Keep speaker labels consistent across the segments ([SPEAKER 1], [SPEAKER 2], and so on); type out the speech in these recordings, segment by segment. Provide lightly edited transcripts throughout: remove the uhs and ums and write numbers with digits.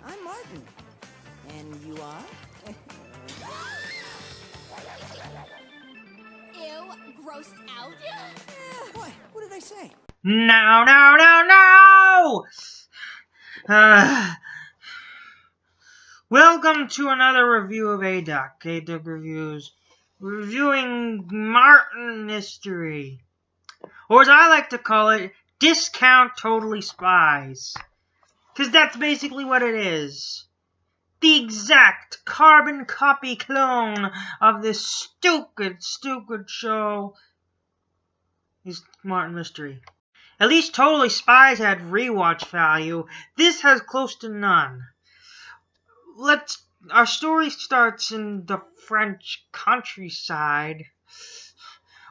[SPEAKER 1] I'm Martin. And you are?
[SPEAKER 2] Ew, grossed out.
[SPEAKER 1] What? What did I say?
[SPEAKER 3] No, no, no, no! Welcome to another review of A-Duck. A-Duck Reviews. Reviewing Martin Mystery. Or as I like to call it, Discount Totally Spies. Because that's basically what it is. The exact carbon copy clone of this stupid, stupid show is Martin Mystery. At least Totally Spies had rewatch value. This has close to none. Our story starts in the French countryside,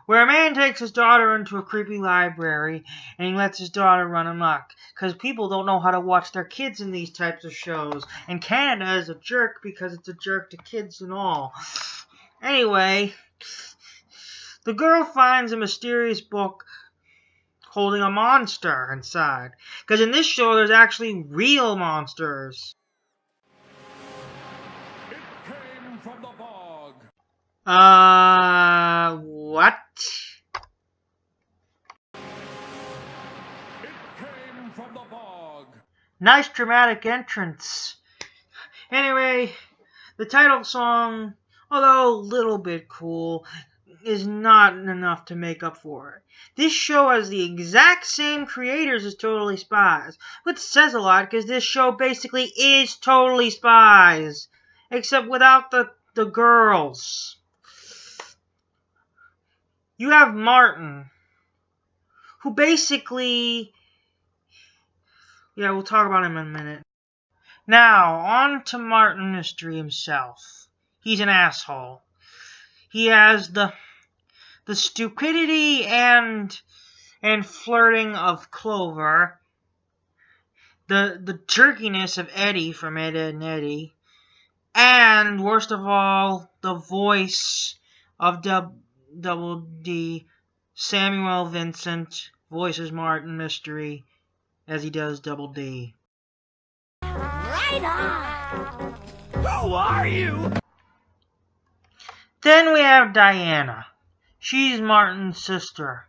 [SPEAKER 3] where a man takes his daughter into a creepy library, and he lets his daughter run amok, because people don't know how to watch their kids in these types of shows, and Canada is a jerk because it's a jerk to kids and all. Anyway, the girl finds a mysterious book holding a monster inside, because in this show there's actually real monsters.
[SPEAKER 4] From the bog.
[SPEAKER 3] What?
[SPEAKER 4] It came from the bog.
[SPEAKER 3] Nice dramatic entrance. Anyway, the title song, although a little bit cool, is not enough to make up for it. This show has the exact same creators as Totally Spies, which says a lot because this show basically is Totally Spies, except without the girls. You have Martin, who basically... Yeah, we'll talk about him in a minute. Now, on to Martin Mystery himself. He's an asshole. He has the stupidity and flirting of Clover, the jerkiness of Eddie from Ed, Edd n Eddy, and, worst of all, the voice of Double D, Samuel Vincent, voices Martin Mystery, as he does Double D.
[SPEAKER 2] Right on!
[SPEAKER 4] Who are you?
[SPEAKER 3] Then we have Diana. She's Martin's sister.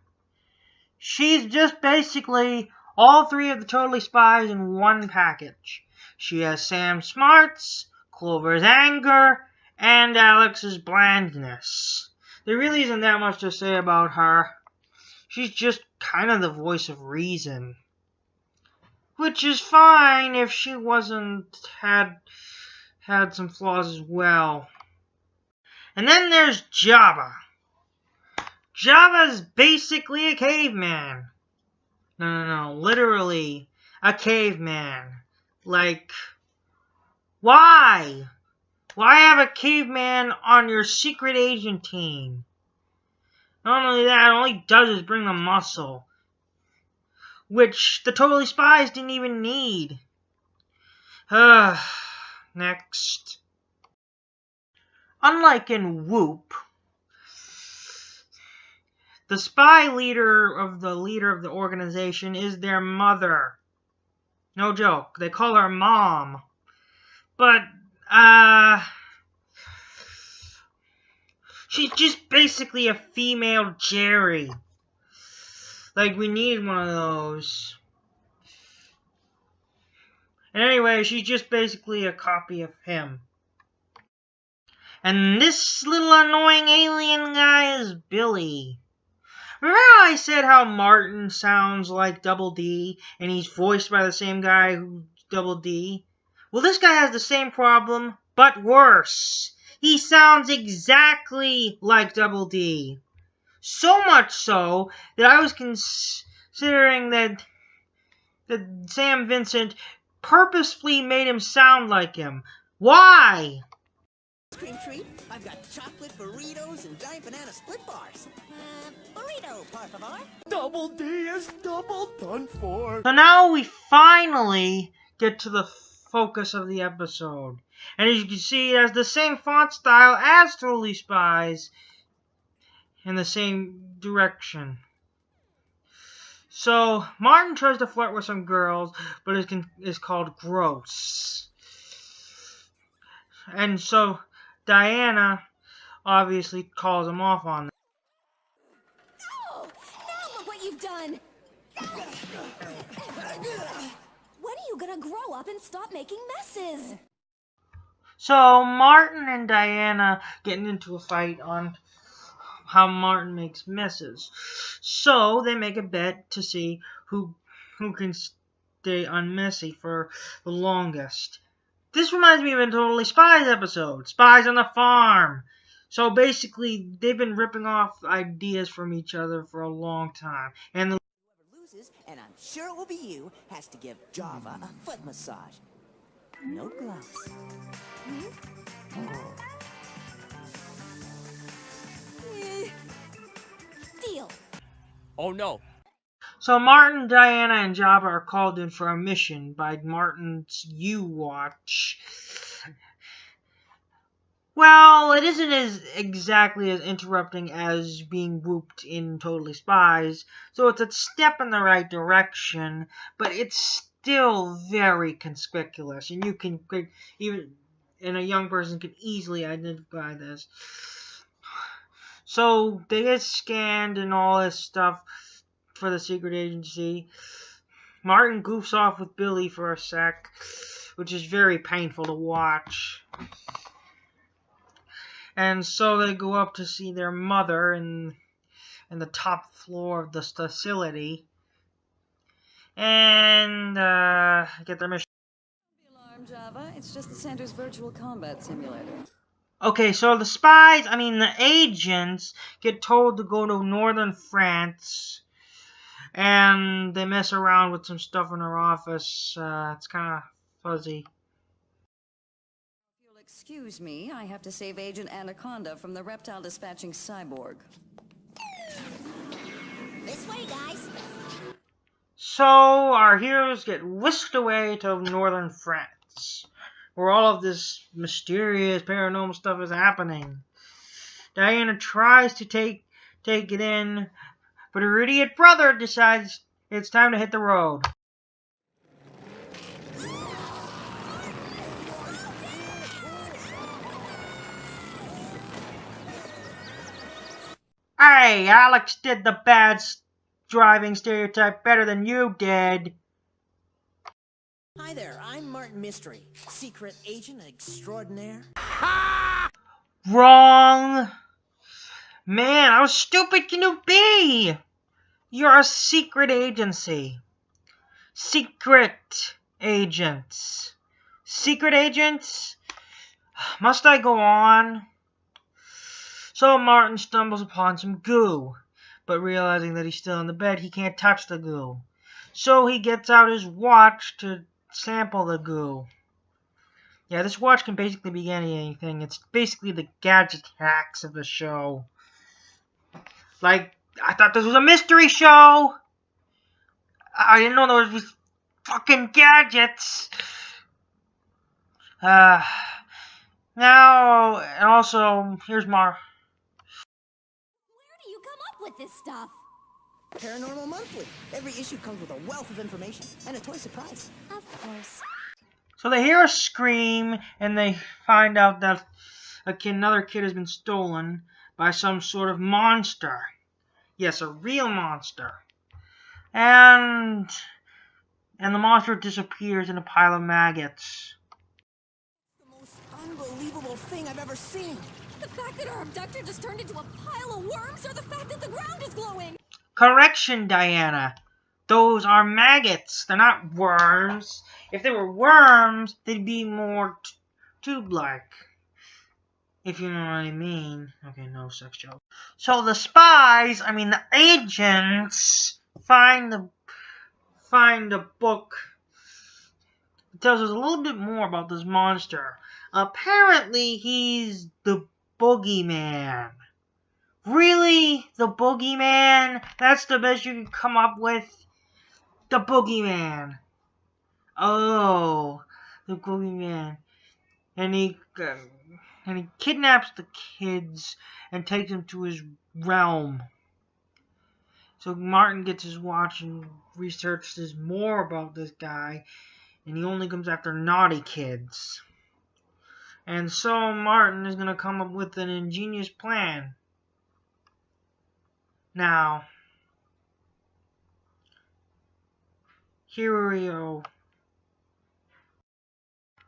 [SPEAKER 3] She's just basically all three of the Totally Spies in one package. She has Sam's smarts, Clover's anger, and Alex's blandness. There really isn't that much to say about her. She's just kind of the voice of reason. Which is fine if she had some flaws as well. And then there's Java. Java's basically a caveman. No, literally a caveman. Like, why? Why have a caveman on your secret agent team? Not only that, all he does is bring the muscle, which the Totally Spies didn't even need. Next. Unlike in Whoop, the spy leader of the organization is their mother. No joke. They call her Mom. But, she's just basically a female Jerry. Like, we need one of those. And anyway, she's just basically a copy of him. And this little annoying alien guy is Billy. Remember how I said how Martin sounds like Double D, and he's voiced by the same guy who's Double D? Well, this guy has the same problem, but worse. He sounds exactly like Double D. So much so that I was considering that Sam Vincent purposefully made him sound like him. Why?
[SPEAKER 1] Ice cream treat? I've got chocolate burritos and giant banana split bars. Burrito, por favor.
[SPEAKER 4] Double D is double done for.
[SPEAKER 3] So now we finally get to the focus of the episode. And as you can see, it has the same font style as Totally Spies in the same direction. So, Martin tries to flirt with some girls, but is called gross. And so Diana obviously calls him off on that.
[SPEAKER 2] Oh, now look what you've done. When are you gonna grow up and stop making messes?
[SPEAKER 3] So Martin and Diana getting into a fight on how Martin makes messes. So they make a bet to see who can stay unmessy for the longest. This reminds me of a Totally Spies episode, Spies on the Farm. So basically, they've been ripping off ideas from each other for a long time. And
[SPEAKER 1] Whoever loses, and I'm sure it will be you, has to give Java a foot massage. No gloves.
[SPEAKER 2] Deal.
[SPEAKER 4] Oh no.
[SPEAKER 3] so Martin, Diana, and Jabba are called in for a mission by Martin's U-Watch. Well, it isn't exactly as interrupting as being whooped in Totally Spies, so it's a step in the right direction, but it's still very conspicuous, and you can, even a young person can easily identify this. So they get scanned and all this stuff for the secret agency. Martin goofs off with Billy for a sec, which is very painful to watch. And so they go up to see their mother in the top floor of the facility. And get their mission.
[SPEAKER 5] Alarm, Java. It's just the center's virtual combat simulator.
[SPEAKER 3] Okay, so the agents get told to go to northern France. And they mess around with some stuff in her office. It's kind of fuzzy.
[SPEAKER 5] If you'll excuse me, I have to save Agent Anaconda from the reptile dispatching cyborg.
[SPEAKER 2] This way, guys.
[SPEAKER 3] So our heroes get whisked away to northern France, where all of this mysterious paranormal stuff is happening. Diana tries to take it in, but her idiot brother decides it's time to hit the road. Hey, Alex did the bad driving stereotype better than you did.
[SPEAKER 1] Hi there, I'm Martin Mystery, secret agent extraordinaire.
[SPEAKER 3] Wrong. Man, how stupid can you be? You're a secret agency. Secret agents. Secret agents? Must I go on? So Martin stumbles upon some goo, but realizing that he's still in the bed, he can't touch the goo. So he gets out his watch to sample the goo. Yeah, this watch can basically be anything. It's basically the gadget hacks of the show. Like, I thought this was a mystery show. I didn't know there was these fucking gadgets. Now, and also, here's
[SPEAKER 2] Where do you come up with this stuff?
[SPEAKER 1] Paranormal Monthly. Every issue comes with a wealth of information and a toy surprise.
[SPEAKER 2] Of course.
[SPEAKER 3] So they hear a scream, and they find out that another kid has been stolen by some sort of monster. Yes, a real monster. And the monster disappears in a pile of maggots.
[SPEAKER 1] The most unbelievable thing I've ever seen.
[SPEAKER 2] The fact that our abductor just turned into a pile of worms, or the fact that the ground is glowing?
[SPEAKER 3] Correction, Diana. Those are maggots. They're not worms. If they were worms, they'd be more tube-like. If you know what I mean. Okay, no sex joke. So the the agents, find the book. It tells us a little bit more about this monster. Apparently, he's the boogeyman. Really? The boogeyman? That's the best you can come up with? The boogeyman. Oh, the boogeyman. And he kidnaps the kids and takes them to his realm. So Martin gets his watch and researches more about this guy, and he only comes after naughty kids. And so Martin is going to come up with an ingenious plan. Now, here we go.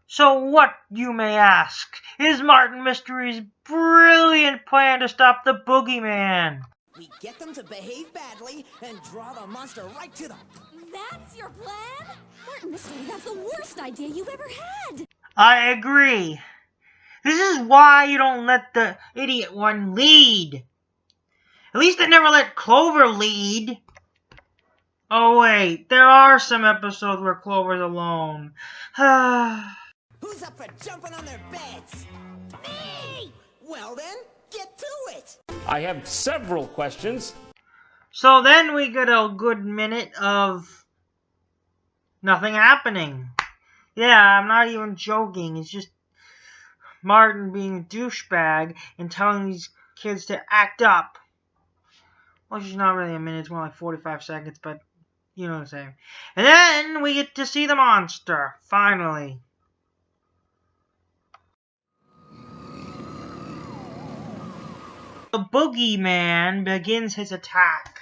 [SPEAKER 3] So what, you may ask, is Martin Mystery's brilliant plan to stop the boogeyman?
[SPEAKER 1] We get them to behave badly and draw the monster right to them.
[SPEAKER 2] That's your plan? Martin Mystery, that's the worst idea you've ever had.
[SPEAKER 3] I agree. This is why you don't let the idiot one lead. At least they never let Clover lead. Oh wait, there are some episodes where Clover's alone.
[SPEAKER 1] Who's up for jumping on their beds? Me! Well then, get to it!
[SPEAKER 4] I have several questions.
[SPEAKER 3] So then we get a good minute of nothing happening. Yeah, I'm not even joking. It's just Martin being a douchebag and telling these kids to act up. Well, it's not really a minute. It's more like 45 seconds, but you know what I'm saying. And then we get to see the monster, finally. The boogeyman begins his attack.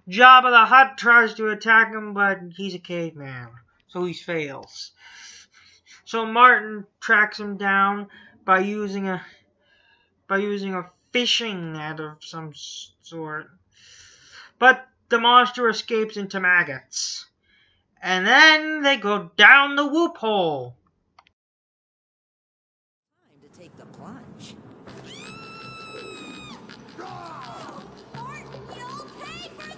[SPEAKER 3] Jabba the Hutt tries to attack him, but he's a caveman, so he fails. So Martin tracks him down by using a fishing net of some sort. But the monster escapes into maggots. And then they go down the whoop hole.
[SPEAKER 1] Time to take the plunge.
[SPEAKER 2] Martin, you'll pay for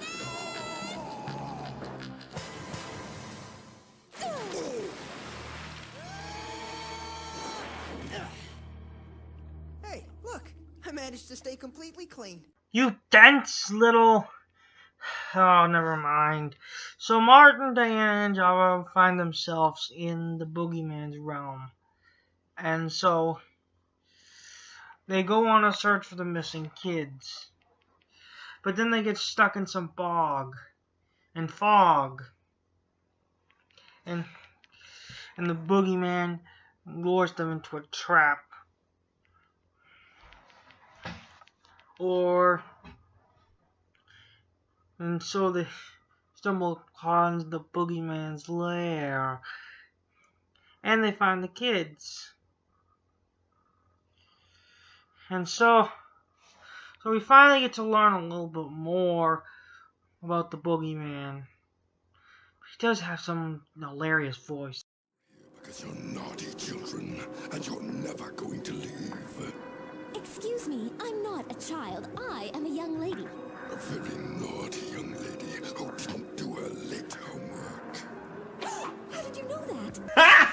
[SPEAKER 1] Hey, look! I managed to stay completely clean.
[SPEAKER 3] You dense little... Oh, never mind. So Martin, Diana, and Jabba find themselves in the boogeyman's realm. And so they go on a search for the missing kids. But then they get stuck in some bog and fog. And the boogeyman lures them into a trap. And so they stumble upon the boogeyman's lair. And they find the kids. And so we finally get to learn a little bit more about the boogeyman. He does have some hilarious voice.
[SPEAKER 6] Because you're naughty children, and you're never going to leave.
[SPEAKER 2] Excuse me, I'm not a child. I am a young lady.
[SPEAKER 6] A very naughty young lady who didn't do her late homework.
[SPEAKER 2] How did you know that?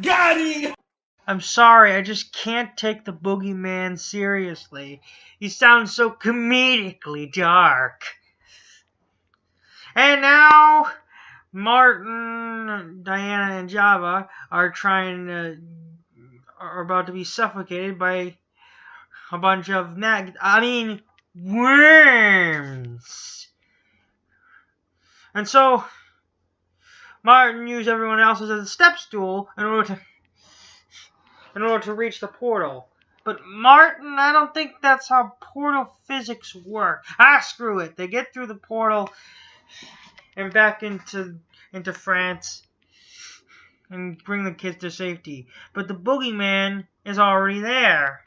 [SPEAKER 4] Got him!
[SPEAKER 3] I'm sorry, I just can't take the boogeyman seriously. He sounds so comedically dark. And now Martin, Diana, and Jabba are about to be suffocated by a bunch of worms. And so Martin used everyone else's as a step stool in order to reach the portal. But Martin, I don't think that's how portal physics work. Screw it. They get through the portal and back into France and bring the kids to safety. But the boogeyman is already there.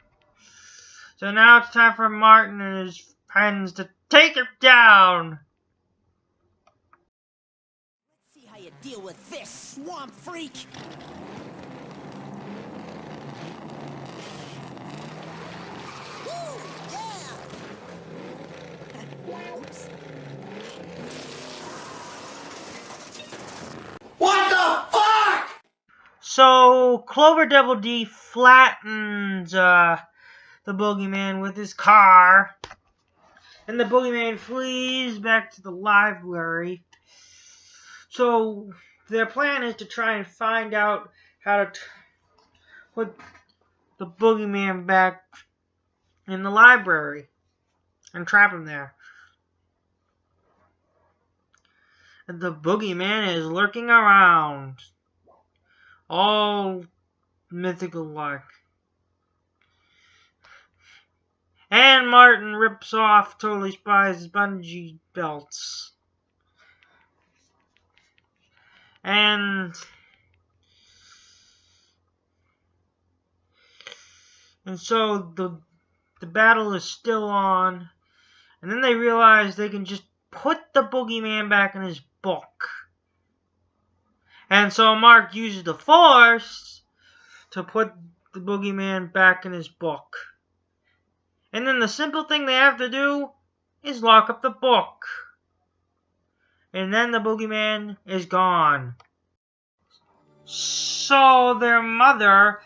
[SPEAKER 3] So now it's time for Martin and his friends to take him down.
[SPEAKER 1] Let's see how you deal with this, swamp freak! Woo! Yeah! Oops.
[SPEAKER 4] What the fuck?
[SPEAKER 3] So Clover Devil D flattens the boogeyman with his car, and the boogeyman flees back to the library. So their plan is to try and find out how to put the boogeyman back in the library and trap him there. And the boogeyman is lurking around, all mythical luck. And Martin rips off Totally Spies' bungee belts. And so the battle is still on. And then they realize they can just put the boogeyman back in his book. And so Mark uses the Force to put the boogeyman back in his book. And then the simple thing they have to do is lock up the book. And then the boogeyman is gone. So their mother,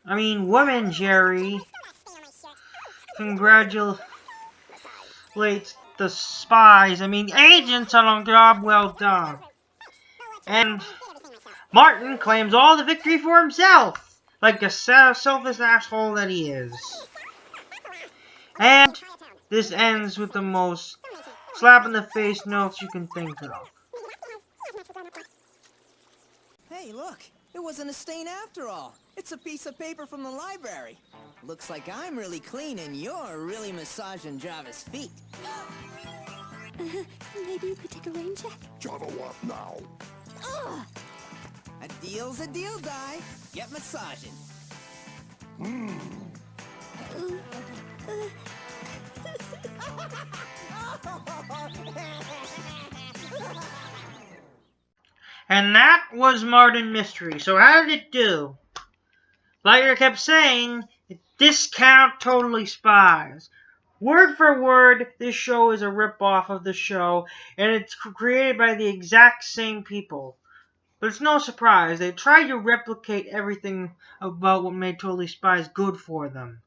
[SPEAKER 3] woman Jerry, congratulates the spies, agents on a job well done. And Martin claims all the victory for himself, like a selfish asshole that he is. And this ends with the most slap in the face notes you can think of.
[SPEAKER 1] Hey, look. It wasn't a stain after all. It's a piece of paper from the library. Looks like I'm really clean and you're really massaging Java's feet.
[SPEAKER 2] Maybe you could take a rain check?
[SPEAKER 6] Java, what now?
[SPEAKER 1] Ugh. A deal's a deal, Di. Get massaging.
[SPEAKER 3] And that was Martin Mystery. So how did it do? Like I kept saying, discount Totally Spies. Word for word, this show is a rip-off of the show, and it's created by the exact same people. But it's no surprise, they tried to replicate everything about what made Totally Spies good for them.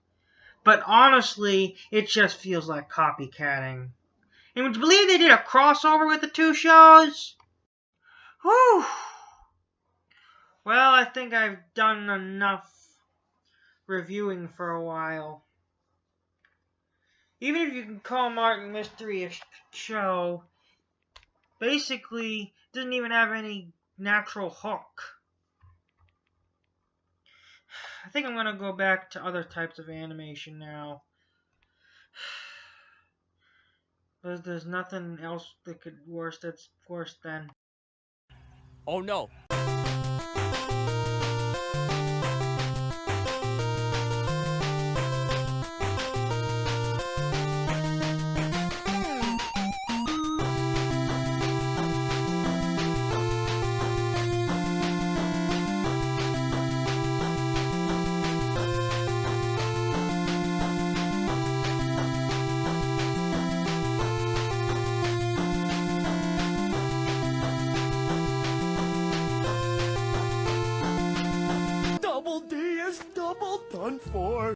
[SPEAKER 3] But honestly, it just feels like copycatting. And would you believe they did a crossover with the two shows? Whew. Well, I think I've done enough reviewing for a while. Even if you can call Martin Mystery a show, basically doesn't even have any natural hook. I think I'm gonna go back to other types of animation now. There's nothing else that's worse than.
[SPEAKER 4] Oh no. Double D is double done for.